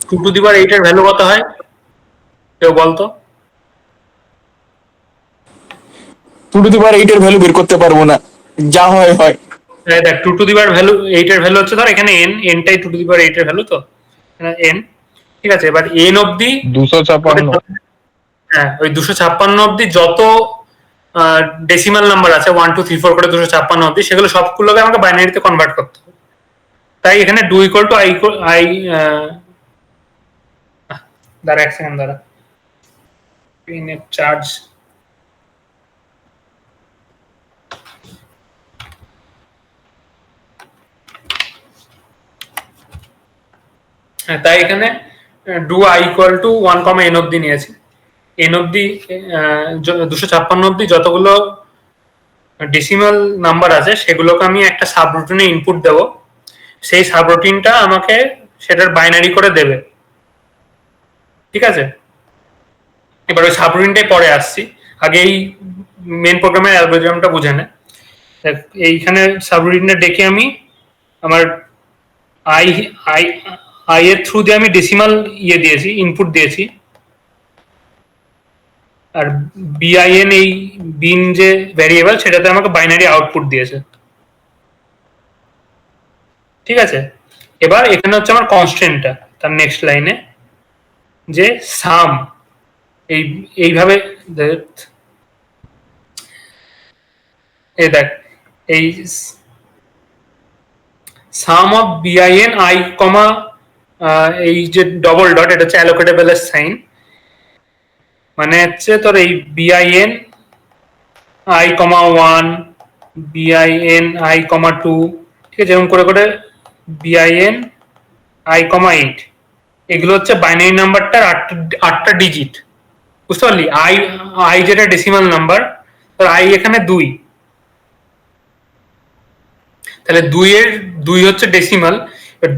2 to the power 8 এর value কত হয় কেউ বলতো? 2 to the power 8 এর ভ্যালু বের করতে পারবো না, যা হয় হয়। দেখ 2 to the power ভ্যালু 8 এর ভ্যালু হচ্ছে ধর এখানে n, nটাই 2 to the power 8 এর ভ্যালু, তো n, ঠিক আছে। এবার n অবধি 256। হ্যাঁ, ওই 256 অবধি যত ডেসিমাল নাম্বার আছে 1 2 3 4 করে 256 অবধি, সেগুলো সবগুলোকে আমাকে বাইনারিতে কনভার্ট করতে হবে। তাই এখানে 2 ইকুয়াল টু আই দাঁড়া এক সেকেন্ড দাঁড়া, পিনের চার্জ তাই এখানে do I equal to 1 comma n অবধি নিয়েছি। n অবধি 256 অবধি যতগুলো ডেসিমাল নাম্বার আছে সেগুলোকে আমি একটা সাবরুটিনে ইনপুট দেব, সেই সাবরুটিনটা আমাকে সেটার বাইনারি করে দেবে, ঠিক আছে। এবার ওই সাবরুটিনটাই পরে আসছি, আগে এই মেন প্রোগ্রামের অ্যালগরিদমটা বুঝে নে। এইখানে সাবরুটিনটা ডেকে আমি আমার আই আই আই এর থ্রু দিয়ে আমি ডেসিমাল ইয়ে দিয়েছি, ইনপুট দিয়েছি, আর বিআইএন এই বিন যে ভ্যারিয়েবল সেটাতে আমাকে বাইনারি আউটপুট দিয়েছে, ঠিক আছে। এবার এখানে হচ্ছে আমার কনস্ট্যান্টটা, তার নেক্সট লাইনে যে সাম, এইভাবে এই দেখ, এই সাম অফ বিআইএন আই কমা এই যে ডবল ডট, এটা হচ্ছে অ্যালোকেটেবল এর সাইন, মানে হচ্ছে তোর এই B I N I comma 1, B I N I comma 2, ঠিক আছে, যেমন করে করে বিআইএন আই কমা 8, এগুলো হচ্ছে বাইনারি নাম্বারটার 8টা ডিজিট, বুঝতে পারলি। আই আই যেটা ডেসিমাল নাম্বার, তোর আই এখানে 2, তাহলে 2 হচ্ছে ডেসিমাল,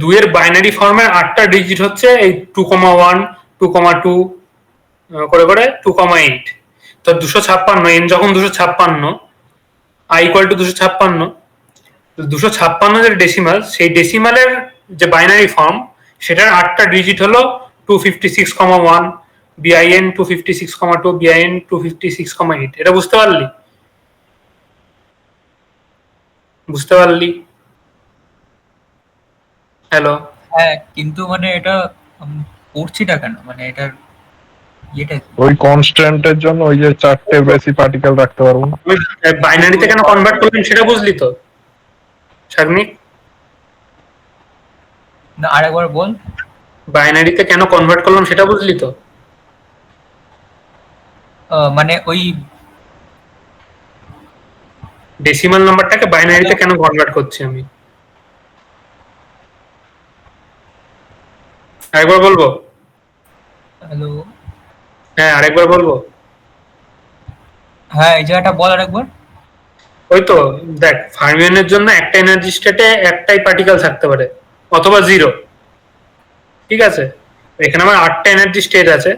2 এর বাইনারি ফর্মের 8টা ডিজিট হচ্ছে এই 2,1 2,2 করে করে 2,8। তো 256 n যখন 256, আই ইকুয়াল টু 256, 256 যে ডেসিমাল, সেই ডেসিমালের যে বাইনারি ফর্ম সেটার 8টা ডিজিট হলো 256,1, বিআইএন 256,2, বিআইএন 256,8। এটা বুঝতে পারলি? বুঝতে পারলি? হ্যালো? হ্যাঁ, কিন্তু মানে এটা পড়ছিটা কেন, মানে এটার ইয়েটা ওই কনস্ট্যান্টের জন্য ওই যে 4টে বেশি পার্টিকেল রাখতে পারবো না। বাইনারিতে কেন কনভার্ট করলাম সেটা বুঝলি তো শাগনিক? না, আরেকবার বল। বাইনারিতে কেন কনভার্ট করলাম সেটা বুঝলি তো? মানে ওই ডেসিমাল নাম্বারটাকে বাইনারিতে কেন কনভার্ট করছি আমি, আরেকবার বলবো? হ্যালো, হ্যাঁ আরেকবার বলবো। হ্যাঁ এই জায়গাটা বল আরেকবার। ওই তো দেখ, ফার্মিয়নের জন্য একটা এনার্জি স্টেটে একটাই পার্টিকেল থাকতে পারে অথবা 0, ঠিক আছে। এখানে আমার 8টা এনার্জি স্টেট আছে,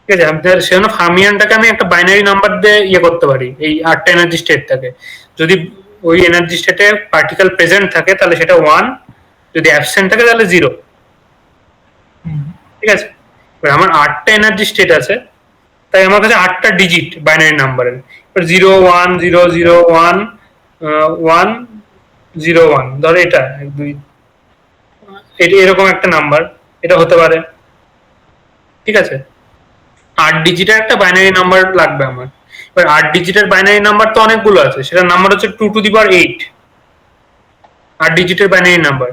ঠিক আছে। সেজন্য ফার্মিয়নটাকে আমি একটা বাইনারি নাম্বার দিয়ে ইয়ে করতে পারি, এই 8টা এনার্জি স্টেটটাকে। যদি ওই এনার্জি স্টেটে পার্টিকেল প্রেজেন্ট থাকে তাহলে সেটা 1, যদি অ্যাবসেন্ট থাকে তাহলে 0, ঠিক আছে। এবার আমার 8টা এনার্জি স্টেট আছে, তাই আমার কাছে 8টা ডিজিট বাইনারি নাম্বারের, 0 1 0 0 1 1 0 1, ধরো এটা 1 2, এটা এরকম একটা নাম্বার, এটা হতে পারে, ঠিক আছে। 8 ডিজিটের একটা বাইনারি নাম্বার লাগবে আমার। এবার 8 ডিজিটের বাইনারি নাম্বার তো অনেকগুলো আছে, সেটার নাম্বার হচ্ছে 2 to the power 8, 8 ডিজিটের বাইনারি নাম্বার,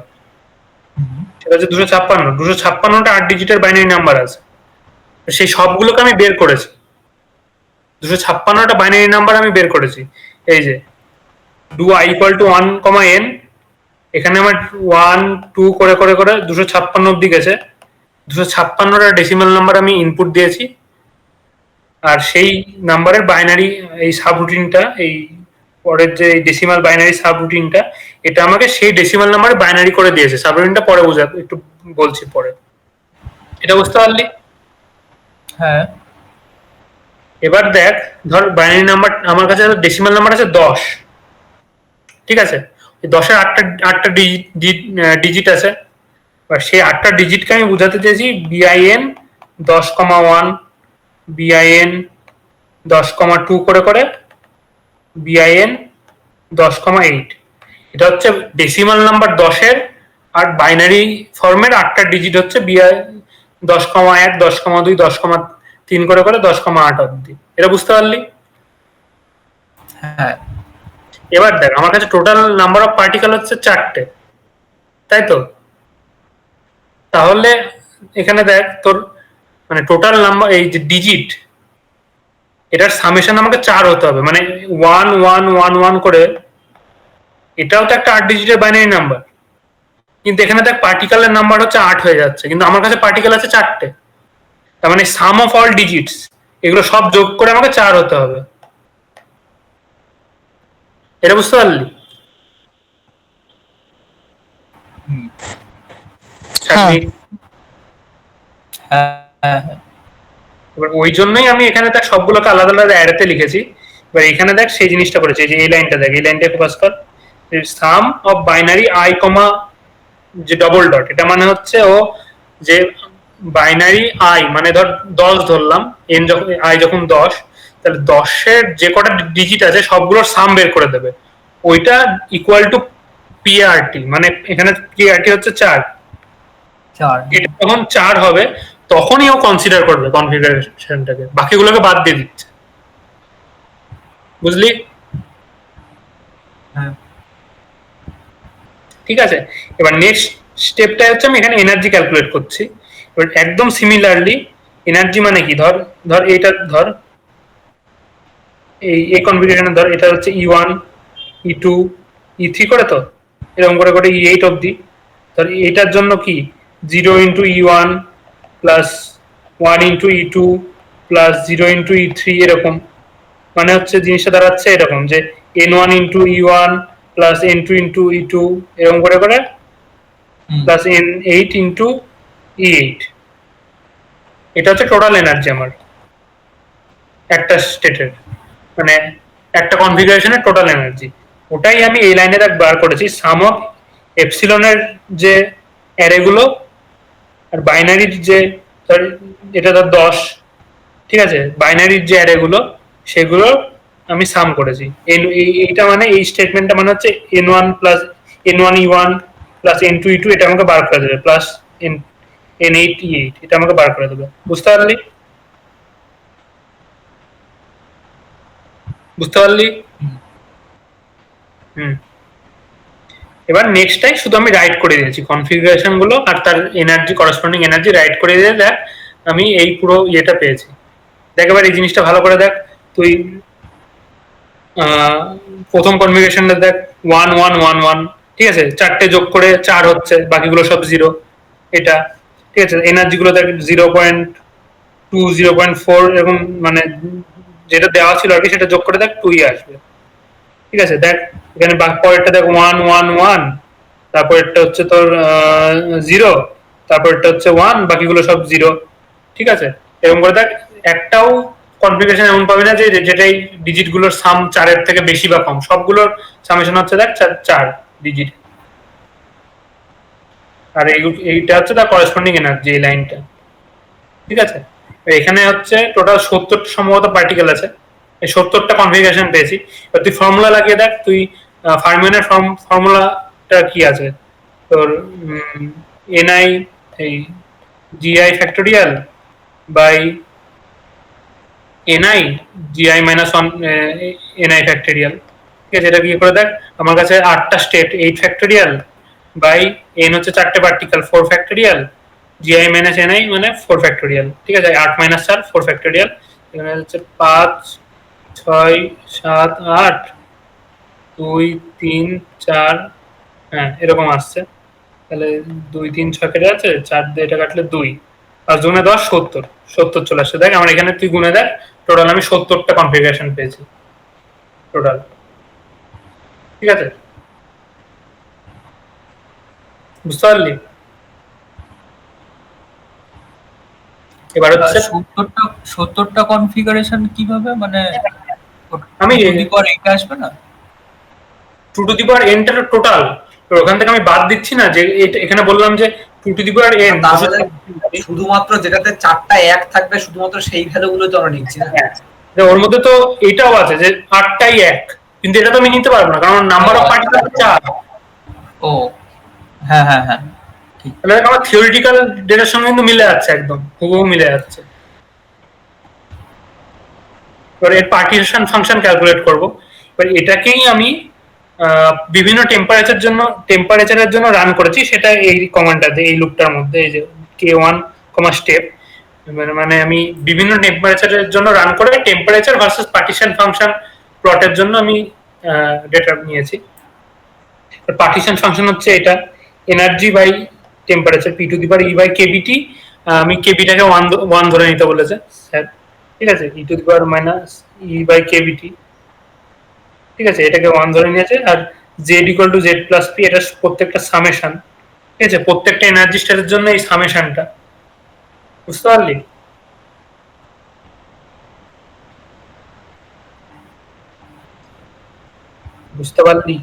সেটা হচ্ছে 256টা 8 ডিজিটের বাইনারি নাম্বার আছে, সেই সবগুলোকে আমি বের করেছি, 256টা বাইনারি নাম্বার আমি বের করেছি। এই যে do I equal to 1 comma n, এখানে আমার 1 2 করে করে করে 256 অব্দি গেছে, 256টা ডেসিমাল নাম্বার আমি ইনপুট দিয়েছি, আর সেই নাম্বারের বাইনারি এই সাবরুটিনটা, এই পরের যে ডেসিমাল বাইনারি সাবরুটিনটা, এটা আমাকে সেই ডেসিমাল নাম্বারে বাইনারি করে দিয়েছে। সাবরুটিনটা পরে বুঝা, একটু বলছি পরে। এটা বুঝতে পারলি? হ্যাঁ, এবার দেখ, ধর বাইনারি নাম্বার আমার কাছে ডেসিমাল নাম্বার আছে 10, ঠিক আছে। 10-এর 8টা ডিজিট আছে, এবার সেই 8টা ডিজিটকে আমি বোঝাতে চেয়েছি বিআইএন 10,1, বিআইএন 10,2 করে করে, বিআইএন 10,8। এটা হচ্ছে ডেসিমাল নাম্বার 10-এর আর বাইনারি ফর্মের 8টা ডিজিট হচ্ছে বিআই 10,1, 10,2, 10,3 করে করে 10,8 অব্দি। এটা বুঝতে পারলি? হ্যাঁ এবার দেখ আমার কাছে টোটাল নাম্বার অফ পার্টিকেল হচ্ছে 4টে, তাই তো? তাহলে এখানে দেখ তোর মানে টোটাল নাম্বার এই যে ডিজিট এটার সামেশন আমাকে 4 হতে হবে, মানে 1 1 1 1 করে। এটাও তো একটা 8 ডিজিটের বাইনারি নাম্বার, কিন্তু এখানে দেখ পার্টিকেলের নাম্বার হচ্ছে 8 হয়ে যাচ্ছে, কিন্তু আমার কাছে পার্টিকেল আছে 4টে। তার মানে সাম অফ অল ডিজিটস এগুলো সব যোগ করে আমাকে 4 হতে হবে। এটা বুঝতে পারলি? হুম। হ্যাঁ। হ্যাঁ হ্যাঁ হ্যাঁ। এবার ওই জন্যই আমি এখানে দেখ সবগুলোকে আলাদা আলাদা অ্যারেতে লিখেছি। এবার এখানে দেখ সেই জিনিসটা করেছি, এই যে এই লাইনটা দেখ, এই লাইনটা ফোকাস কর। সাম অফ বাইনারি আই কমা যে ডবল ডট, এটা মানে হচ্ছে ও যে বাইনারি আই মানে ধর 10 ধরলাম, এন যখন আই যখন 10, তাহলে 10-এর যে কটা ডিজিট আছে সবগুলোর সাম বের করে দেবে, ওইটা ইকুয়াল টু পিআরটি, মানে এখানে পিআরটি হচ্ছে 4। 4 এটা যখন 4 হবে তখনই ও কনসিডার করবে কনফিগারেশনটাকে, বাকিগুলোকে বাদ দিয়ে দিচ্ছে। বুঝলি? হ্যাঁ ঠিক আছে। এবার নেক্সট স্টেপটা হচ্ছে আমি এখানে এনার্জি ক্যালকুলেট করছি। এবার একদম সিমিলারলি এনার্জি মানে কি, ধর ধর এইটা ধর, এই কনফিগারেশনে ধর এটা হচ্ছে E1 E2 E3 করে, তো এরকম করে করে E8 অবধি। ধর এটার জন্য কি 0 into E1 plus 1 into E2 plus 0 into E3, এরকম। মানে হচ্ছে জিনিসটা দাঁড়াচ্ছে এরকম যে N1 into E1 plus N2 into E2 এরকম করে করে প্লাস N8 ইন্টু E8। এটা হচ্ছে টোটাল এনার্জি আমার একটা স্টেটের, মানে একটা কনফিগারেশনের টোটাল এনার্জি। ওটাই আমি এই লাইনে দেখ বার করেছি, সাম অফ এপসিলনের যে অ্যারেগুলো আর বাইনারির যে ধর এটা ধর 10, ঠিক আছে, বাইনারির যে অ্যারেগুলো সেগুলো আমি সাম করেছি। এইটা মানে এই স্টেটমেন্টটা মানে হচ্ছে N1 plus N1 E1 plus N2 E2 এটা আমাকে বার করে দেবে, প্লাস N8 E8 এটা আমাকে বার করে দেবে। বুঝতে পারলি? বুঝতে পারলি? হুম। এবার নেক্সটটাই শুধু আমি রাইট করে দিয়েছি কনফিগারেশন গুলো আর তার এনার্জি, করেসপন্ডিং এনার্জি রাইট করে দিয়ে দেখ আমি এই পুরো ইয়েটা পেয়েছি। দেখ এবার এই জিনিসটা ভালো করে দেখ, তুই প্রথম কনফিগারেশনটা দেখ 1 1 1 1, ঠিক আছে, 4টে যোগ করে 4 হচ্ছে, বাকিগুলো সব 0। এটা ঠিক আছে। এনার্জি গুলো দেখ 0.2 0.4 এবং মানে যেটা দেওয়া ছিল আর কি সেটা যোগ করে দেখ 2ই আসবে। ঠিক আছে, দেখ এখানে পরেরটা দেখ 1 1 1, তারপরেরটা হচ্ছে তোর 0, তারপরেরটা হচ্ছে 1, বাকিগুলো সব 0। ঠিক আছে, এরকম করে দেখ একটাও কনফিগারেশন এমন পাবে না যে যেটাই ডিজিট গুলোর সাম 4-এর থেকে বেশি বা কম, সবগুলোর সামেশন হচ্ছে দেখ 4 ডিজিট। আর এইটা হচ্ছে তার করেসপন্ডিং এনার্জি, এই লাইনটা। ঠিক আছে, এখানে হচ্ছে টোটাল 70 সম্ভবত পার্টিকেল আছে, এই 70টা কনফিগারেশন পেয়েছি। এবার তুই ফর্মুলা লাগিয়ে দেখ, তুই ফার্মিয়নের ফর্মুলাটা কি আছে তোর, এনআই এই G I factorial by N I G I minus 1 N I factorial. ঠিক আছে, এটা কি করে দেখ, আমার কাছে 8টা স্টেট 8 ফ্যাক্টোরিয়াল বাই এন হচ্ছে 4টে particle 4 factorial, G I minus N I মানে 4 ফ্যাক্টোরিয়াল। ঠিক আছে, 8 মাইনাস 4 4 ফ্যাক্টোরিয়াল। এখানে হচ্ছে 5 6 7 8 2 3 4, হ্যাঁ এরকম আসছে। তাহলে 2 3 6 কেটে আছে, 4 দিয়ে এটা কাটলে 2 আর 2 10 70 70 চলে আসছে। দেখ আমার এখানে তুই গুনে দেখ, টোটাল আমি 70টা কনফিগারেশন পেয়েছি টোটাল। ঠিক আছে, বুঝতে পারলি? এবার হচ্ছে 70টা কনফিগারেশন কিভাবে, মানে আমি পর এটা আসবে না? 2 টু দি পাওয়ার n টা টোটাল, ওখান থেকে আমি বাদ দিচ্ছি না, যে এখানে বললাম যে 2 টু দি পাওয়ার n, তাহলে শুধুমাত্র যেটাতে 4টা 1 থাকবে শুধুমাত্র সেই ভ্যালুগুলো তো আমরা নিচ্ছি না। ওর মধ্যে তো এটাও আছে যে 8টাই 1, কিন্তু এটা তো আমি নিতে পারবো না কারণ নাম্বার অফ পার্টিকেল 4। ও হ্যাঁ হ্যাঁ হ্যাঁ তাহলে আমার থিওরিটিক্যাল ডেটার সঙ্গে কিন্তু মিলে যাচ্ছে, একদম হুবহু মিলে যাচ্ছে। এবার এর পার্টিশন ফাংশন ক্যালকুলেট করব। এবার এটাকেই আমি বিভিন্ন টেম্পারেচারের জন্য রান করেছি, সেটা এই কমান্ডটাতে, এই লুপটার মধ্যে, এই যে k1 স্টেপ, মানে আমি বিভিন্ন টেম্পারেচারের জন্য রান করে টেম্পারেচার ভার্সেস পার্টিশন ফাংশন প্লটের জন্য আমি ডেটা নিয়েছি। পার্টিশন ফাংশন হচ্ছে এটা, energy by temperature p to the power e by kBT। আমি kBটাকে 1 ধরে নিতে বলেছে স্যার, ঠিক আছে, e to the power minus e by kBT, ঠিক আছে, এটাকে 1 ধরে নিয়েছে। আর z equal to z plus p, এটা প্রত্যেকটা সামেশন, ঠিক আছে, প্রত্যেকটা এনার্জি স্টেটের জন্য এই সামেশনটা, বুঝতে পারলি? বুঝতে পারলি?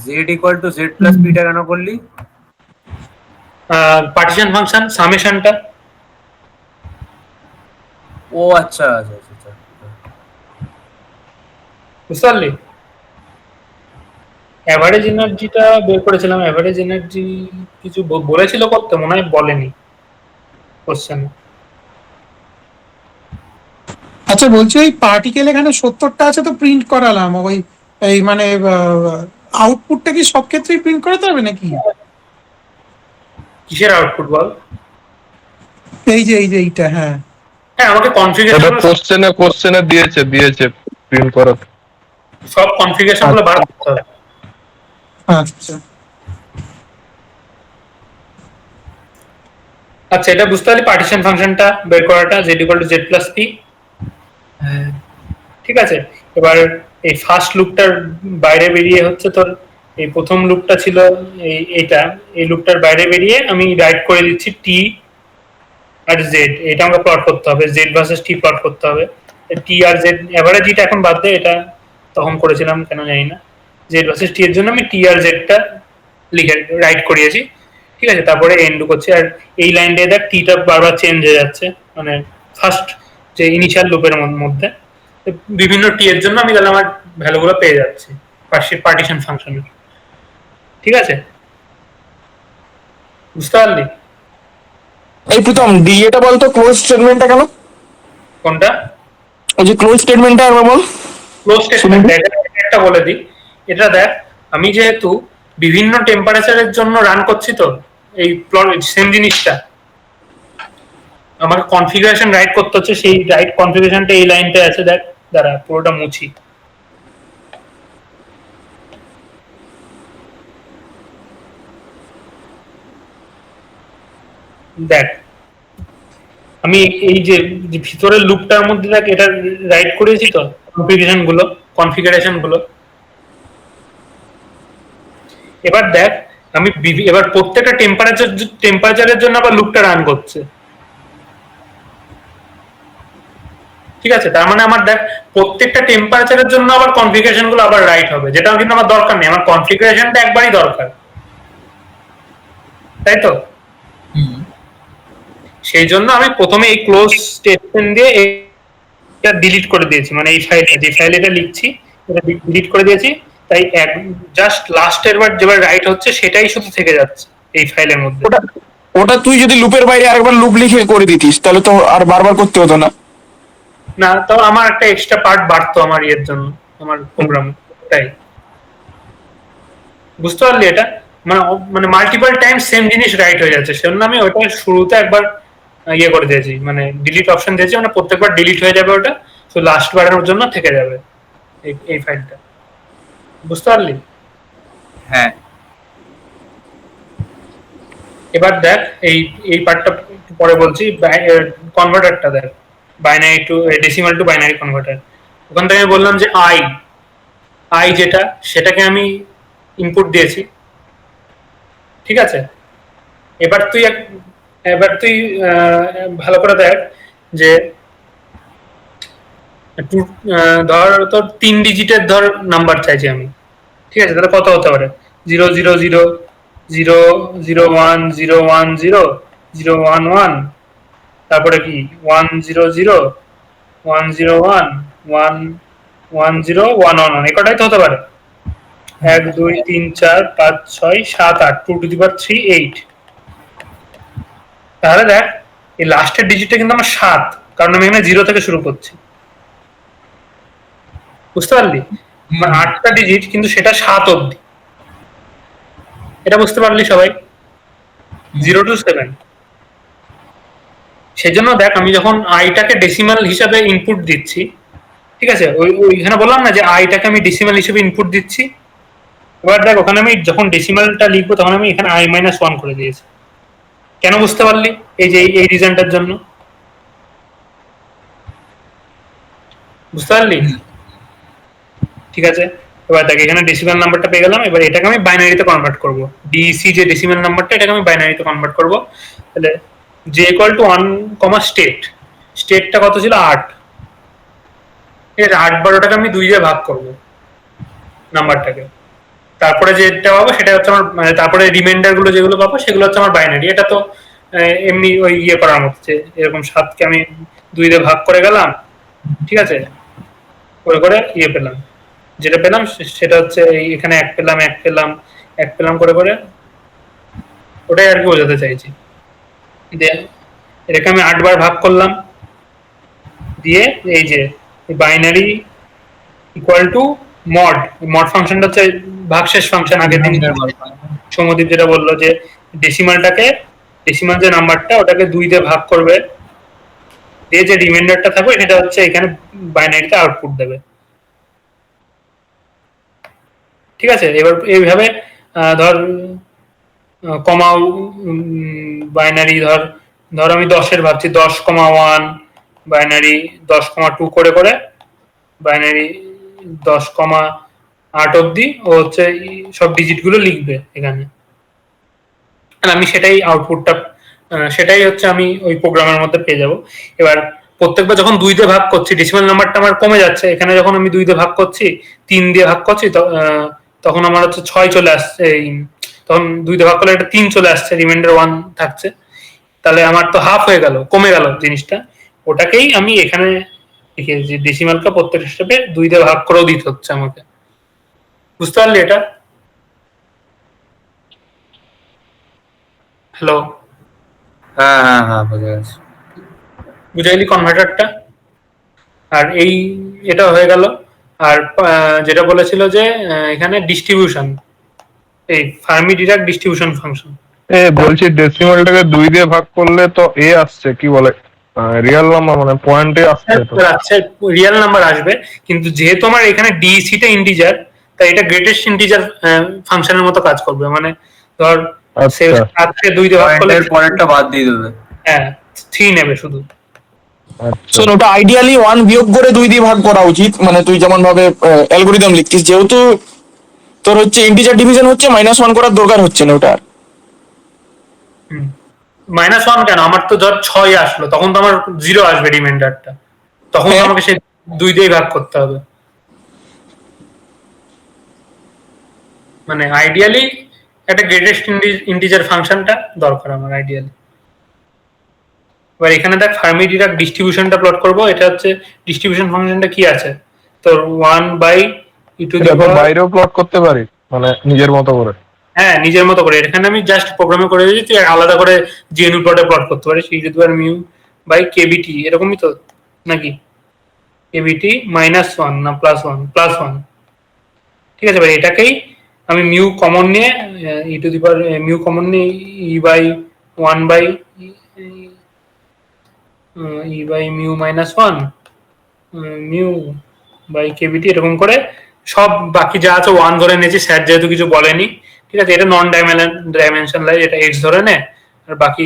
z equal to z plus p টা কেন করলি? Partition function সামেশনটা। ও আচ্ছা আচ্ছা আচ্ছা, বুঝতে পারলি? অ্যাভারেজ এনার্জিটা বের করেছিলাম, অ্যাভারেজ এনার্জি কিছু বলেছিল করতে, মনে হয় বলেনি কোশ্চেন। আচ্ছা বলছি, ওই পার্টিকেল এখানে 70টা আছে তো প্রিন্ট করালাম, ওই এই মানে আউটপুটটা কি সব ক্ষেত্রেই প্রিন্ট করাতে হবে নাকি? কিসের আউটপুট বল? এই যে এইটা, হ্যাঁ হ্যাঁ, আমাকে এটা কনফিগারেশন কোশ্চেনে দিয়েছে প্রিন্ট করা। সব কনফিগারেশন গুলো বার করতে হবে। আচ্ছা আচ্ছা, এটা বুঝতে পারলি পার্টিশন ফাংশনটা বের করাটা, z equal to z plus p, ঠিক আছে। এবার এই ফার্স্ট লুপটার বাইরে বেরিয়ে হচ্ছে তোর, এই প্রথম লুপটা ছিল এইটা, এই লুপটার বাইরে বেরিয়ে আমি রাইট করে দিচ্ছি t আর z, এটা আমাকে প্লট করতে হবে, z ভার্সেস t প্লট করতে হবে। t আর z এভারেজ এটা এখন বাদ দে, এটা তখন করেছিলাম কেন জানি না। z ভার্সেস t এর জন্য আমি t আর z টা লিখে রাইট করিয়েছি, ঠিক আছে। তারপরে এন্ড করছি, আর এই লাইনটায় দেখ t টা বারবার চেঞ্জ হয়ে যাচ্ছে, মানে ফার্স্ট যে ইনিশিয়াল লুপের মধ্যে বিভিন্ন টি এর জন্য আমি তাহলে আমার ভ্যালুগুলো পেয়ে যাচ্ছি পার্টিশন ফাংশনের, ঠিক আছে, বুঝতে পারলি? এই প্রথম ডিএটা বলতো, ক্লোজ স্টেটমেন্টটা কেন? কোনটা? ওই যে ক্লোজ স্টেটমেন্টটা একবার বল। ক্লোজ স্টেটমেন্ট একটা বলে দিই। এটা দেখ, আমি যেহেতু বিভিন্ন টেম্পারেচারের জন্য রান করছি, তো এই সেম জিনিসটা আমাকে কনফিগারেশন রাইট করতে হচ্ছে, সেই রাইট কনফিগারেশনটা এই লাইনটা আছে, দেখ দাঁড়া পুরোটা মুছি। দেখ, আমি এই যে ভিতরের লুপটার মধ্যে দেখ এটা রাইট করেছি তো কনফিগারেশন গুলো। এবার দেখ, আমি এবার প্রত্যেকটা টেম্পারেচারের জন্য আবার লুপটা রান করছে, ঠিক আছে। তার মানে আমার দেখ প্রত্যেকটা টেম্পারেচারের জন্য আবার কনফিগারেশন গুলো আবার রাইট হবে, যেটা কিন্তু আমার দরকার নেই, আমার কনফিগারেশনটা একবারই দরকার, তাই তো? সেই জন্য আমি প্রথমে এই ক্লোজ স্টেটমেন্ট দিয়ে এটা ডিলিট করে দিয়েছি, মানে এই ফাইলটা, যে ফাইলে এটা লিখছি এটা ডিলিট করে দিয়েছি। তাই জাস্ট লাস্টের বার যেবার রাইট হচ্ছে সেটাই শুধু থেকে যাচ্ছে এই ফাইলের মধ্যে। ওটা তুই যদি লুপের বাইরে আরেকবার লুপ লিখে করে দিতিস তাহলে তো আর বারবার করতে হতো না। না, তো আমার একটা এক্সট্রা পার্ট বাড়তো আমার ইয়ের জন্য, আমার প্রোগ্রাম, তাই বুঝতে পারলি? এটা মানে মাল্টিপল টাইম সেম জিনিস রাইট হয়ে যাচ্ছে, সেজন্য আমি ওটা শুরুতে একবার ইয়ে করে দিয়েছি, মানে ডিলিট অপশন দিয়েছি, মানে প্রত্যেকবার ডিলিট হয়ে যাবে ওটা, তো লাস্ট বারের জন্য থেকে যাবে এই ফাইলটা, বুঝতে পারলি? হ্যাঁ। এবার দেখ এই পার্টটা পরে বলছি, কনভার্টারটা দেখ, binary two decimal two binary converter. ওখান থেকে আমি বললাম যে আই যেটা, সেটাকে আমি ইনপুট দিয়েছি, ঠিক আছে। এবার তুই ভালো করে দেখ যে ধর তোর 3 ডিজিটের ধর নাম্বার চাইছি আমি, ঠিক আছে, তাহলে কত হতে পারে? 0 0 0 0 0 1 0 1 0 0 1 1, তারপরে কি 1 0 0 1 0 1 1 1 0 1 1 1, এই কটাই তো হতে পারে। 1 2 3 4 5 6 7 8, 2 টু দি পাওয়ার 3 8। তাহলে দেখ এই লাস্টের ডিজিটটা কিন্তু আমার 7, কারণ আমি এখানে 0 থেকে শুরু করছি, বুঝতে পারলি? আমার 8টা ডিজিট, কিন্তু সেটা 7 অবধি। এটা বুঝতে পারলি সবাই? 0 to 7। সেজন্য দেখ আমি যখন আইটাকে ডেসিমাল হিসাবে ইনপুট দিচ্ছি, ঠিক আছে, ওইখানে বললাম না যে আইটাকে আমি ডেসিমাল হিসেবে ইনপুট দিচ্ছি। এবার দেখ ওখানে আমি যখন ডেসিমালটা লিখবো তখন আমি এখানে i-1 করে দিয়েছি। কেন বুঝতে পারলি? এই যে এই রিজনটার জন্য, বুঝতে পারলি? ঠিক আছে, এবার দেখ এখানে ডেসিমাল নাম্বারটা পেয়ে গেলাম। এবার এটাকে আমি বাইনারিতে কনভার্ট করব। ডিসি যে ডেসিমাল নাম্বারটা, এটাকে আমি বাইনারিতে কনভার্ট করব। তাহলে j = 1, স্টেট, স্টেটটা কত ছিল? 8। ঠিক আছে, 8 12টাকে আমি 2 দিয়ে ভাগ করব নাম্বারটাকে। তারপরে যেটা পাবো সেটা হচ্ছে আমার, মানে তারপরে রিমাইন্ডার গুলো যেগুলো পাবো সেগুলো হচ্ছে আমার বাইনারি। এটা তো এমনি ওই ইয়ে করার মতো, যে এরকম 7কে আমি 2 দিয়ে ভাগ করে গেলাম, ঠিক আছে, করে করে ইয়ে পেলাম, যেটা পেলাম সেটা হচ্ছে এখানে 1 পেলাম 1 পেলাম 1 পেলাম করে করে, ওটাই আর কি বোঝাতে চাইছি। দিয়ে এটাকে আমি 8 বার ভাগ করলাম, দিয়ে এই যে binary equal to mod, mod ফাংশনটা হচ্ছে ভাগশেষ ফাংশন। আগের দিন সৌম্যদীপ যেটা বললো যে ডেসিমালটাকে, ডেসিমাল যে নাম্বারটা ওটাকে 2 দিয়ে ভাগ করবে, দিয়ে যে রিমাইন্ডারটা থাকবে সেটা হচ্ছে এখানে বাইনারিতে আউটপুট দেবে। ঠিক আছে, এবার এইভাবে ধর কমা বাইনারি, ধর ধর আমি 10-এর ভাবছি, 10,1 বাইনারি 10,2 করে করে বাইনারি 10,8 অবধি ও হচ্ছে সব ডিজিট গুলো লিখবে এখানে। আর আমি সেটাই আউটপুটটা, সেটাই হচ্ছে আমি ওই প্রোগ্রামের মধ্যে পেয়ে যাব। এবার প্রত্যেকবার যখন 2 দিয়ে ভাগ করছি, ডেসিমাল নাম্বারটা আমার কমে যাচ্ছে, এখানে যখন আমি 2 দিয়ে ভাগ করছি, 3 দিয়ে ভাগ করছি, তখন আমার হচ্ছে 6 চলে আসছে। তখন 2 দিয়ে ভাগ করলে এটা 3 চলে আসছে, রিমাইন্ডার 1 থাকছে। তাহলে আমার তো হাফ হয়ে গেল, কমে গেল জিনিসটা। ওটাকেই আমি এখানে লিখেছি, ডেসিমালকে প্রত্যেক স্টেপে 2 দিয়ে ভাগ করেও দিতে হচ্ছে আমাকে। বুঝতে পারলি এটা? হ্যালো, হ্যাঁ হ্যাঁ হ্যাঁ, বুঝে গেছি। বুঝাইলি কনভার্টারটা? আর এই এটা হয়ে গেল। আর যেটা বলেছিল যে এখানে ডিস্ট্রিবিউশন, এই ফার্মি ডিরাক্ট ডিস্ট্রিবিউশন ফাংশন। বলছি ডেসিমালটাকে 2 দিয়ে ভাগ করলে তো আসছে, কি বলে, রিয়েল নাম্বার, মানে পয়েন্টে আসছে তো। আচ্ছা, রিয়েল নাম্বার আসবে, কিন্তু যেহেতু আমার এখানে ডিসিটা ইন্টিজার, তাই এটা গ্রেটেস্ট ইন্টিজার ফাংশনের মতো কাজ করবে। মানে ধর আচ্ছা। 2 দিয়ে ভাগ করলে পয়েন্টটা বাদ দিয়ে দেবে। হ্যাঁ 3 নেবে শুধু। আচ্ছা, শোন, ওটা আইডিয়ালি 1 বিয়োগ করে 2 দিয়ে ভাগ করা উচিত। মানে তুই যেমন ভাবে অ্যালগোরিদম লিখছিস, যেহেতু তোর হচ্ছে ইন্টিজার ডিভিশন হচ্ছে, -1 করার দরকার হচ্ছে না ওটা। -1 কেন? আমার তো ধর 6 আসলো, তখন তো আমার 0 আসবে রিমাইন্ডারটা, তখন তো হ্যাঁ। আমাকে সেই 2 দিয়ে ভাগ করতে হবে। মানে আইডিয়ালি একটা গ্রেটেস্ট ইন্টিজার ফাংশনটা দরকার আমার আইডিয়ালি। এবার এখানে দেখ ফার্মি ডিরাক্ট ডিস্ট্রিবিউশনটা প্লট করব। এটা হচ্ছে ডিস্ট্রিবিউশন ফাংশনটা কি আছে, তোর 1/e টু দি এটা তো পাওয়ার, বাইরেও প্লট করতে পারি, মানে নিজের মতো করে। হ্যাঁ নিজের মতো করে। এখানে আমি জাস্ট প্রোগ্রামে করে দিয়েছি, তুই আলাদা করে জিএনইউ প্লটে প্লট করতে পারিস, e to the power mu by KBT, এরকমই তো নাকি? কেবিটি -1 না +1? +1। ঠিক আছে, এবার এটাকেই আমি মিউ কমন নিয়ে, e to the power mu common নিয়ে e/1 mu -1 mu by kBT, এরকম করে সব বাকি যা আছে 1 ধরে নিয়েছি, স্যার যেহেতু কিছু বলেনি। ঠিক আছে, এটা নন ডাইমেনশনালাইজ, এটা x ধরে নে, আর বাকি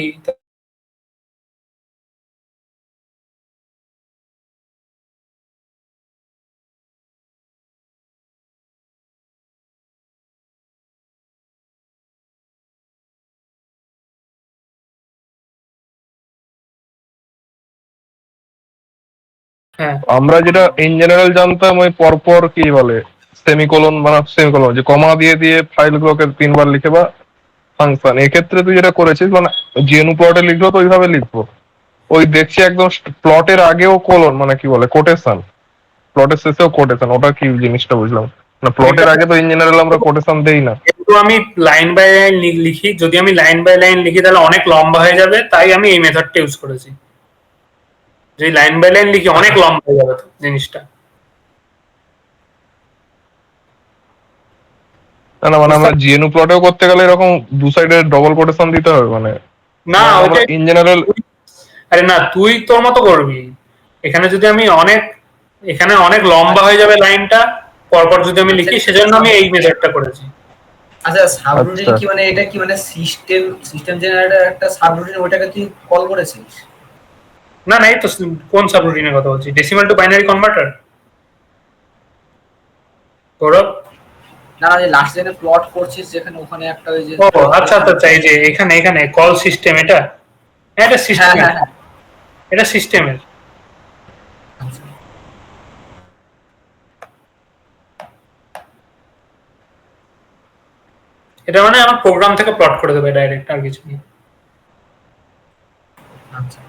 হ্যাঁ আমরা যেটা ইন জেনারেল জানতাম, ওই পরপর কি বলে সেমিকোলন মানে সেমিকোলন যে কমা দিয়ে দিয়ে ফাইলগুলোকে 3 বার লিখে বা ফাংশন, এক্ষেত্রে তুই যেটা করেছিস মানে জেনু প্লটে লিখবো তো ওইভাবে লিখবো। ওই দেখছি একদম প্লটের আগেও কোলন মানে কি বলে কোটেশন, প্লটের শেষেও কোটেশন, ওটা কি জিনিসটা বুঝলাম না। প্লটের আগে তো ইন জেনারেল আমরা কোটেশন দেই না। যেহেতু আমি লাইন বাই লাইন লিখি, যদি আমি লাইন বাই লাইন লিখি তাহলে অনেক লম্বা হয়ে যাবে, তাই আমি এই মেথডটা ইউজ করেছি। যদি লাইন বাই লাইন লিখি অনেক লম্বা হয়ে যাবে তো জিনিসটা। না না, মানে আমরা জিএনইউ প্লটেও করতে গেলে এরকম দু সাইডে ডবল কোটেশন দিতে হবে মানে? না ওইটা ইন জেনারেল, আরে না, তুই তোর মতো করবি। এখানে যদি আমি এখানে অনেক লম্বা হয়ে যাবে লাইনটা পরপর যদি আমি লিখি, সেজন্য আমি এই মেথডটা করেছি। আচ্ছা, সাবরুটিন কি মানে এটা কি মানে সিস্টেম জেনারেটর একটা সাবরুটিন, ওটাকে তুই কল করেছিস? না না, এই তো কোন সাবরুটিনের কথা বলছি? ডেসিমাল টু বাইনারি কনভার্টার গৌরব? না না, যে লাস্ট জেনে প্লট করছিস যেখানে, ওখানে একটা ওই যে ও আচ্ছা আচ্ছা আচ্ছা, এই যে এখানে কল সিস্টেম, এটা এটা সিস্টেম, হ্যাঁ হ্যাঁ এটা সিস্টেমের। এটা মানে আমার প্রোগ্রাম থেকে প্লট করে দেবে ডাইরেক্ট, আর কিছু নেই। আচ্ছা।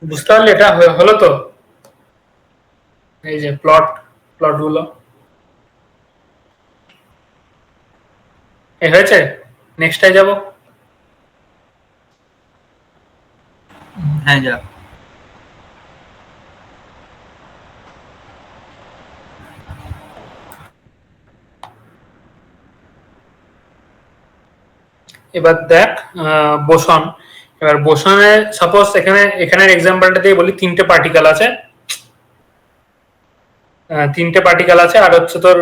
বুঝতে পারলি? এটা হলো তো, এই যে প্লট গুলো এই হয়েছে। নেক্সটে যাব। হ্যাঁ যা। এবার দেখ বোসন। এবার বোসনে সাপোজ এখানের এক্সাম্পলটা দিয়ে বলি, তিনটে পার্টিকেল আছে, আর হচ্ছে তোর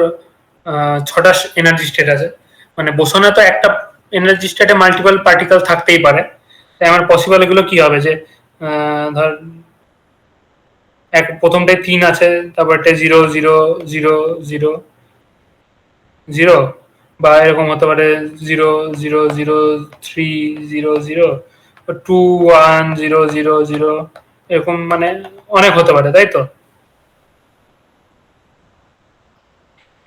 6টা এনার্জি স্টেট আছে। মানে বোসনে তো একটা এনার্জি স্টেটে মাল্টিপল পার্টিকেল থাকতেই পারে। তাই আমার পসিবল এগুলো কি হবে, যে ধর প্রথমটায় 3 আছে, তারপরটা 0 0 0 0 0, বা এরকম হতে পারে 0 0 0 3 0 0 2 1 0 0 0, এরকম মানে অনেক হতে পারে, তাই তো?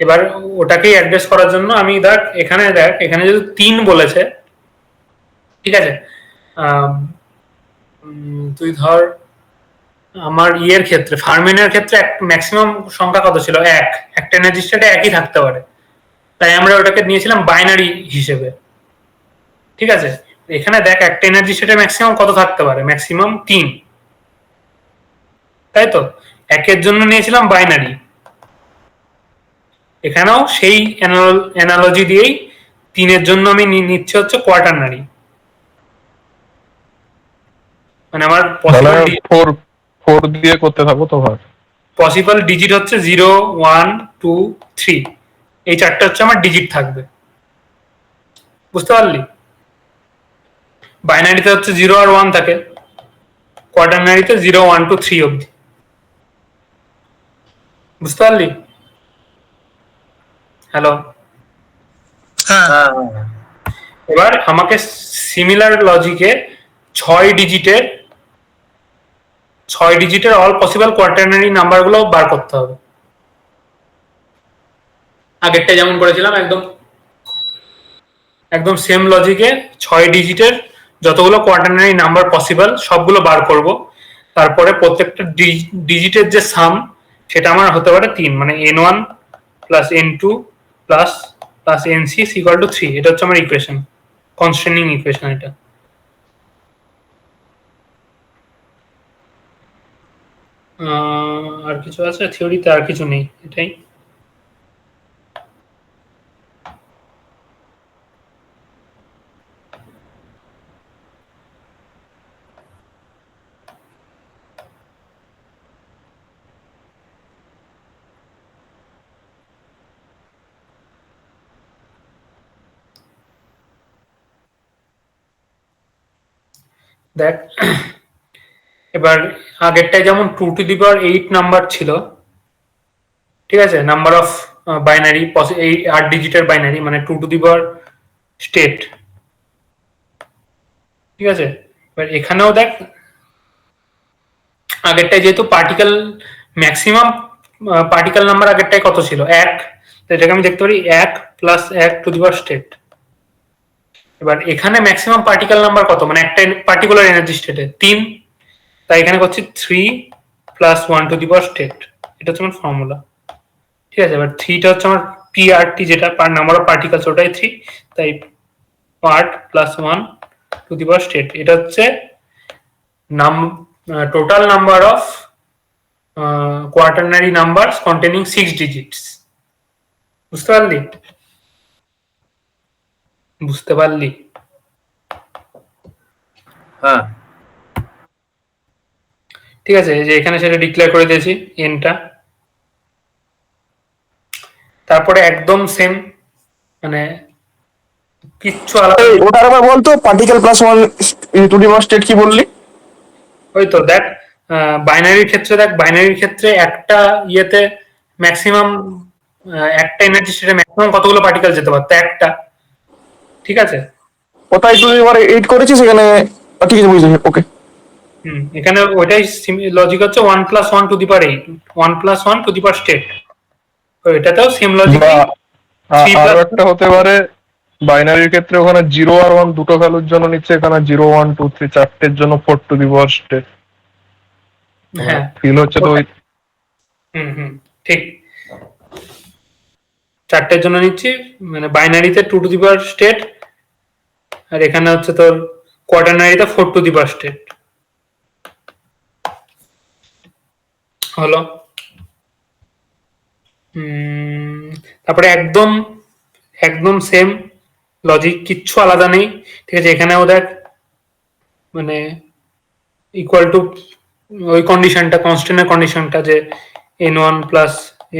এবার ওটাকেই অ্যাড্রেস করার জন্য আমি দেখ এখানে যদি 3 বলেছে, ঠিক আছে, তুই ধর আমার ইয়ের ক্ষেত্রে ফার্মিনের ক্ষেত্রে ম্যাক্সিমাম সংখ্যা কত ছিল? একটা এনার্জি স্টেটে একই থাকতে পারে, তাই আমরা ওটাকে নিয়েছিলাম বাইনারি হিসেবে, ঠিক আছে? এখানে দেখ একটা এনার্জি স্টেটে ম্যাক্সিমাম কত থাকতে পারে? ম্যাক্সিমাম 3, তাই তো? একের জন্য নিয়েছিলাম বাইনারি। এখানেও সেই অ্যানালজি দিয়েই 3-এর জন্য আমি নিচ্ছি হচ্ছে কোয়াটারনারি। মানে আমার ফোর দিয়ে করতে থাকবো তো ভাই। পসিবল ডিজিট হচ্ছে 0 1 2 3, এই 4টা হচ্ছে আমার ডিজিট থাকবে। বুঝতে পারলি? বাইনারিতে হচ্ছে 0 আর 1 থাকে, কোয়াটারনারিতে 0 1 2 3 অবধি। বুঝতে পারলি? হ্যালো? হ্যাঁ হ্যাঁ এবার আমাকে সিমিলার লজিকে 6 ডিজিটের অল পসিবল কোয়াটারনারি নাম্বারগুলো বার করতে হবে। আগেরটা যেমন করেছিলাম একদম সেম লজিকে 6 ডিজিটের যতগুলো কোয়াটারনারি নাম্বার পসিবল সবগুলো বার করব। তারপরে প্রত্যেকটা ডিজিটের যে সাম সেটা আমার হতে পারে 3, মানে n1 plus n2 plus nc equal to 3। এটা হচ্ছে আমার ইকুয়েশন, কনস্ট্রেনিং ইকুয়েশন। এটা আর কিছু আছে থিওরিতে? আর কিছু নেই, এটাই। দেখ এবার আগেরটাই যেমন 2^8 নাম্বার ছিল, ঠিক আছে, নাম্বার অফ বাইনারি, 8 ডিজিটের বাইনারি, মানে 2 স্টেট, ঠিক আছে। এবার এখানেও দেখ আগেরটাই যেহেতু পার্টিকেল ম্যাক্সিমাম পার্টিকেল নাম্বার আগেরটাই কত ছিল? 1, এটাকে আমি দেখতে পারি 1 plus 1 two the power state. এবার এখানে ম্যাক্সিমাম পার্টিকেল নাম্বার কত, মানে একটা পার্টিকুলার এনার্জি স্টেটে 3, তাই এখানে করছি 3 plus 1 two the power state. এটা হচ্ছে আমার ফর্মুলা। ঠিক আছে, এবার 3টা হচ্ছে আমার পিআরটি, যেটা পার নাম্বার অফ পার্টিকেলস, ওটাই 3, তাই part plus 1 two the power state. এটা হচ্ছে total number of quaternary numbers containing 6 digits. বুঝতে পারলি? বুঝতে পারলি? হ্যাঁ ঠিক আছে, এই যে এখানে সেটা ডিক্লেয়ার করে দিয়েছি এনটা। তারপরে একদম সেম, মানে কিচ্ছু আলাদা। এই, ওটা আবার বলতো particle plus 1 two the power state কি বললি? ওই তো দেখ, বাইনারির ক্ষেত্রে দেখ, বাইনারির ক্ষেত্রে একটা ইয়েতে ম্যাক্সিমাম, একটা এনার্জি স্টেটে ম্যাক্সিমাম কতগুলো পার্টিকেল যেতে পারতো? একটা। ঠিক আছে, কোথায় টু দি পাওয়ার 8 করেছিস এখানে? ঠিক আছে, বুঝেছি, ওকে। এখানে ওইটাই লজিক হচ্ছে 1 plus 1 two the power 8, 1 plus 1 two the power state. এটাতেও সেম লজিক। বা 3 আরো প্লাস একটা হতে পারে, বাইনারির ক্ষেত্রে ওখানে 0 আর 1 দুটো ভ্যালুর জন্য নিচ্ছে, এখানে 0 1 2 3 চারটের জন্য 4 টু দি পাওয়ার স্টেট। হ্যাঁ, ফিল হচ্ছে তো ওই ঠিক, চারটের জন্য নিচ্ছি, মানে বাইনারিতে 2 টু দি পাওয়ার স্টেট, আর এখানে হচ্ছে তোর কোয়াটারনারিতে 4 টু দি পাওয়ার স্টেট। হলো। তারপরে একদম একদম সেম লজিক, কিচ্ছু আলাদা নেই। ঠিক আছে, এখানেও দেখ, মানে ইকুয়াল টু ওই কন্ডিশনটা, কনস্ট্যান্টের কন্ডিশনটা, যে n1 plus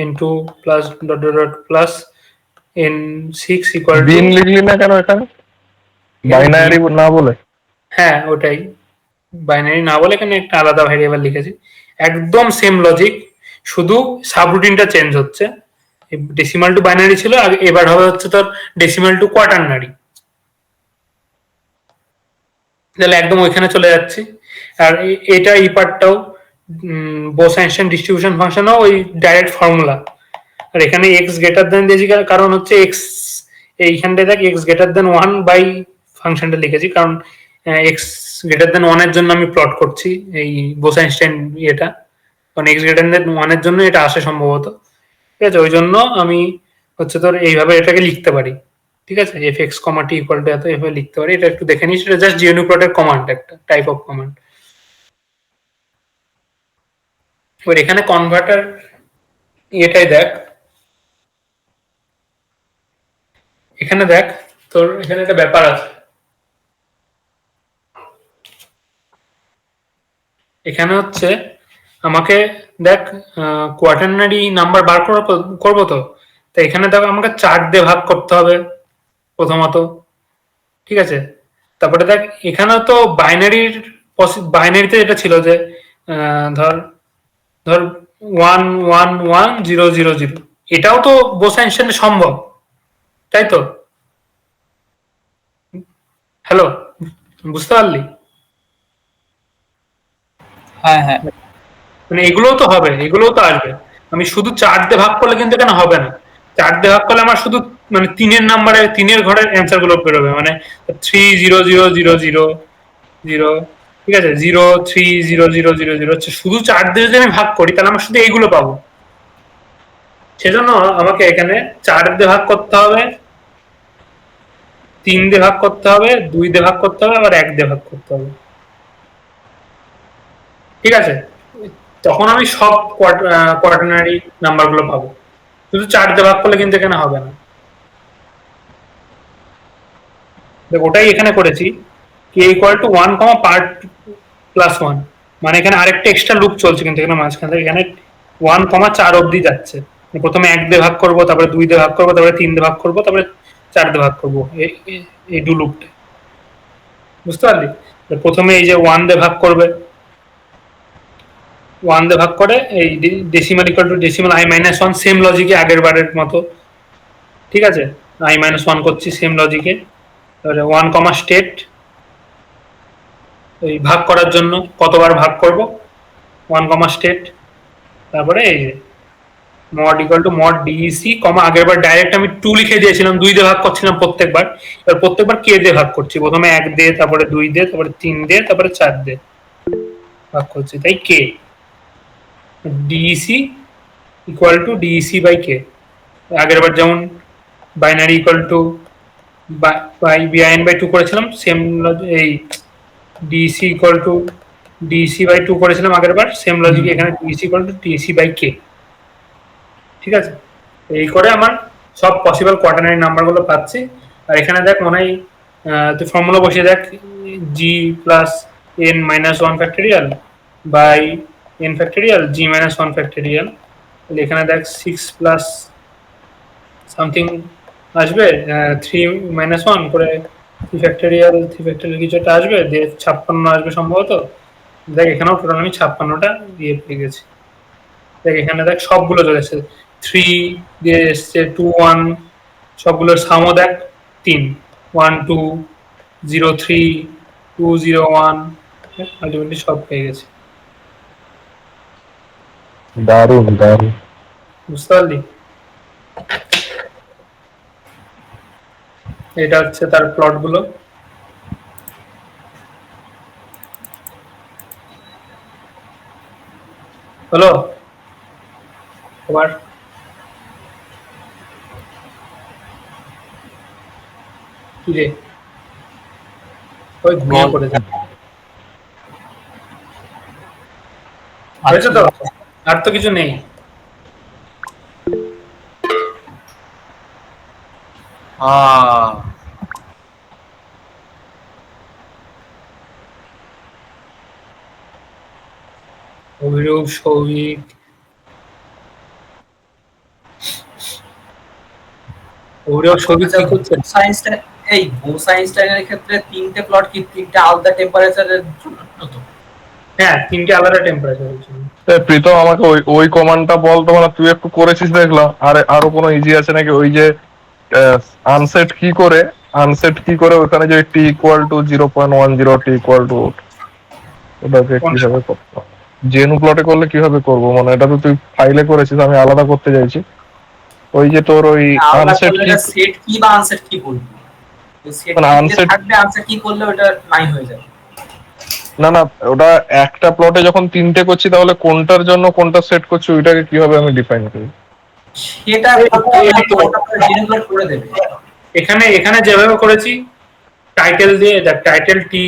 n2 plus dot dot dot plus n6 equal to. Bin লিখলি না কেন এখানে, বাইনারি না বলে? হ্যাঁ, ওটাই, বাইনারি না বলে এখানে একটা আলাদা ভ্যারিয়েবল লিখেছি। একদম সেম লজিক, শুধু সাবরুটিনটা চেঞ্জ হচ্ছে। ডেসিমাল টু বাইনারি ছিল, এবার হবে হচ্ছে তোর ডেসিমাল টু কোয়াটারনারি। তাহলে একদম ওইখানে চলে যাচ্ছি। আর এটা এই পার্টটাও বোস-আইনস্টাইন ডিস্ট্রিবিউশন ফাংশনও ওই ডাইরেক্ট ফর্মুলা। আর এখানে এক্স গ্রেটার দেন দিয়েছি, কারণ হচ্ছে এক্স, এইখানটায় দেখ এক্স গ্রেটার দেন 1 বাই ফাংশনটা লিখেছি, কারণ এক্স গ্রেটার দেন 1 এর জন্য আমি প্লট করছি এই বোস-আইনস্টাইন ইয়েটা, কারণ এক্স গ্রেটার দেন 1 এর জন্য এটা আসে সম্ভবত। ঠিক আছে, ওই জন্য আমি হচ্ছে তোর এইভাবে এটাকে লিখতে পারি। ঠিক আছে, এফ এক্স কমা টি ইকুয়াল টু এত, এভাবে লিখতে পারি। এটা একটু দেখে নিস, এটা জাস্ট জিএনইউ প্লটের কমান্ড, একটা টাইপ অফ কমান্ড। এবার এখানে কনভার্টার এটাই দেখ, এখানে দেখ তোর এখানে একটা ব্যাপার আছে। এখানে হচ্ছে আমাকে দেখ কোয়াটারনারি নাম্বার বার করবো তো, এখানে দেখ আমাকে 4 দিয়ে ভাগ করতে হবে প্রথমত। ঠিক আছে, তারপরে দেখ এখানেও তো বাইনারিতে এটা ছিল যে ধর ধর 1 1 1 0 0 0, এটাও তো বোস-আইনস্টাইনে সম্ভব, তাই তো? হ্যালো, বুঝতে পারলি? হ্যাঁ হ্যাঁ। মানে এগুলোও তো হবে, এগুলোও তো আসবে। আমি শুধু 4 দিয়ে ভাগ করলে কিন্তু এখানে হবে না। 4 দিয়ে ভাগ করলে আমার শুধু মানে 3-এর নাম্বারে, 3-এর ঘরের অ্যান্সার গুলো বেরোবে, মানে 3 0 0 0 0 0, ঠিক আছে, 0 3 0 0 0 0 হচ্ছে। শুধু 4 দিয়ে যদি আমি ভাগ করি তাহলে আমার শুধু এইগুলো পাবো। সেজন্য আমাকে এখানে 4 দিয়ে ভাগ করতে হবে, 3 দিয়ে ভাগ করতে হবে, 2 দিয়ে ভাগ করতে হবে, আবার 1 দিয়ে ভাগ করতে হবে। ঠিক আছে, তখন আমি সব কোয়াটারনারি নাম্বার গুলো পাবো। শুধু 4 দিয়ে ভাগ করলে কিন্তু এখানে হবে না। ওটাই এখানে করেছি, K equal to 1 comma part plus 1, মানে এখানে আরেকটা এক্সট্রা লুপ চলছে কিন্তু এখানে মাঝখান থেকে, এখানে 1 কমা 4 অব্দি যাচ্ছে। প্রথমে 1 দিয়ে ভাগ করবো, তারপরে 2 দিয়ে ভাগ করবো, তারপরে 3 দিয়ে ভাগ করবো, তারপরে 4 দিয়ে ভাগ করবো, এই ডু লুপটা। বুঝতে পারলি? প্রথমে এই যে 1 দিয়ে ভাগ করবে, 1 দিয়ে ভাগ করে এই decimal equal to decimal i-1, same লজিকে আগের বারের মতো। ঠিক আছে, i-1 করছি সেম লজিকে। তাহলে 1 কমা স্টেট, এই ভাগ করার জন্য কতবার ভাগ করব, 1 কমা স্টেট, তারপরে এই যে mod equal to mod D E C comma আগের বার ডাইরেক্ট আমি 2 লিখে দিয়েছিলাম, 2 দিয়ে ভাগ করছিলাম প্রত্যেকবার, এবার প্রত্যেকবার কে দিয়ে ভাগ করছি, প্রথমে 1 দিয়ে, তারপরে 2 দিয়ে, তারপরে 3 দিয়ে, তারপরে 4 দিয়ে ভাগ করছি, তাই K D E C equal to D E C by K. আগের বার যেমন binary equal to by B I N by 2 করেছিলাম, সেম এই D E C equal to D E C by 2 করেছিলাম আগের বার, সেম লজিক এখানে D E C equal to D E C by K. ঠিক আছে, এই করে আমার সব পসিবল কোয়াটারনারি নাম্বারগুলো পাচ্ছি। আর এখানে দেখ মনে হয় তুই ফর্মুলা বসিয়ে দেখ, G plus N minus one factorial by N factorial G minus one factorial, এখানে দেখ 6 প্লাস সামথিং আসবে, 3 মাইনাস ওয়ান করে 3 ফ্যাক্টরিয়াল কিছু একটা আসবে, দিয়ে 56 আসবে সম্ভবত। দেখ এখানেও টোটাল আমি 56টা দিয়ে পেয়ে গেছি। দেখ এখানে দেখ সবগুলো চলে এসছে, 3 দিয়ে এসছে, 2 1 সবগুলোর সামও দেখ 3, 1 2 0 3 2 0 1, আলটিমেটলি সব পেয়ে গেছে। দারুণ দারুণ। বুঝতে পারলি? এটা হচ্ছে তার প্লট গুলো। হলো এবার কি রে, ওই ঘুমিয়ে পড়েছে, হয়েছে তো, আর তো কিছু নেই। অভিরূপ, সৌভিক, অভিরূপ সৌভিক কি করছে? সায়েন্সটা এই বোস আইনস্টাইনের ক্ষেত্রে তিনটে প্লট কি তিনটে আলাদা টেম্পারেচারের জন্য তো? হ্যাঁ, 3টে আলাদা টেম্পারেচারের জন্য। প্রীতম আমাকে ওই ওই কমান্ডটা বল তো, মানে তুই একটু করেছিস দেখলাম, আর আরো কোনো ইজি আছে নাকি? ওই যে আনসেট কি করে ওখানে যে T equal to 0.10 T equal to, ওটাকে কিভাবে করতে হবে? জেনু প্লটে করলে কিভাবে করব, মানে এটা তো তুই ফাইলে করেছিস, আমি আলাদা করতে চাইছি। ওই যে তোর ওই আনসেট কি, সেট কি বা আনসেট কি বলবি? সেট মানে কি আনসেট, থাকবে, আনসেট কি করলে ওটা নাই হয়ে যাবে। না না, ওটা একটা প্লটে যখন 3টে করছি তাহলে কোনটার জন্য কোনটা সেট করছি ওইটাকে কিভাবে আমি ডিফাইন করি? সেটা জেনারেট করে দেবে। এখানে এখানে যেভাবে করেছি টাইটেল দিয়ে, টাইটেল টি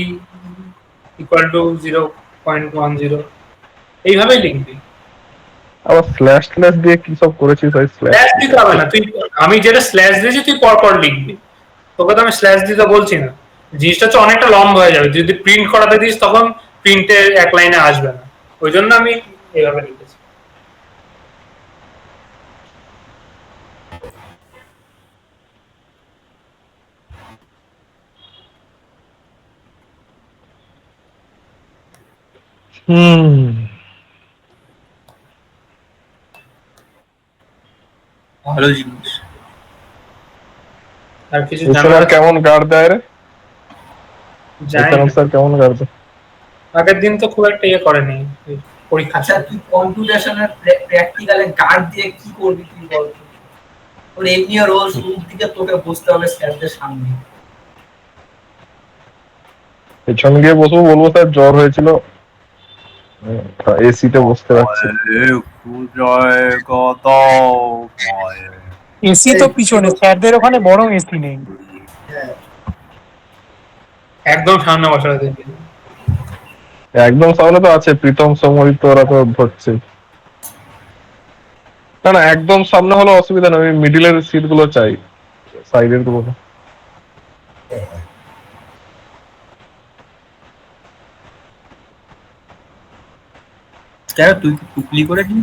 ইকুয়াল টু 0.10 এইভাবেই লিখবি। আবার স্ল্যাশ দিয়ে কি সব করেছিস ভাই? স্ল্যাশ দিতে হবে না, তুই আমি যেটা স্ল্যাশ দিয়েছি তুই পরপর লিখবি, তোকে তো আমি স্ল্যাশ দিতে বলছি না। জিনিসটা হচ্ছে অনেকটা লম্বা হয়ে যাবে, যদি প্রিন্ট করাতে দিস তখন প্রিন্টে এক লাইনে আসবে না, ওই জন্য আমি এইভাবে লিখেছি। ভালো জিনিস। আর কিছু স্যার কেমন গার্ড দেয় রে? জানি না। স্যার কেমন গার্ড দেয়? আগের দিন তো খুব একটা ইয়ে করেনি পরীক্ষা। আচ্ছা, তুই কম্পিউটেশনের প্র্যাকটিক্যালে গার্ড দিয়ে কি করবি তুই বল? ওর এমনি রোজ শুরুর দিকে তোকে বসতে হবে স্যারদের সামনে, পেছন গিয়ে বসবো, বলবো স্যার জ্বর হয়েছিল, এসিতে বসতে পারছি। এসি তো পিছনে, স্যারদের ওখানে বরং এসি নেই। একদম সামনে বসাতে দিবি। একদম সামনে তো আছে, প্রীতম সমরিত ওরা তো ধরছে। না না, একদম সামনে হলে অসুবিধা নেই, মিডিলের সিট গুলো চাই, সাইডের গুলো না। কেন তুই কি টুকলি করে দিবি?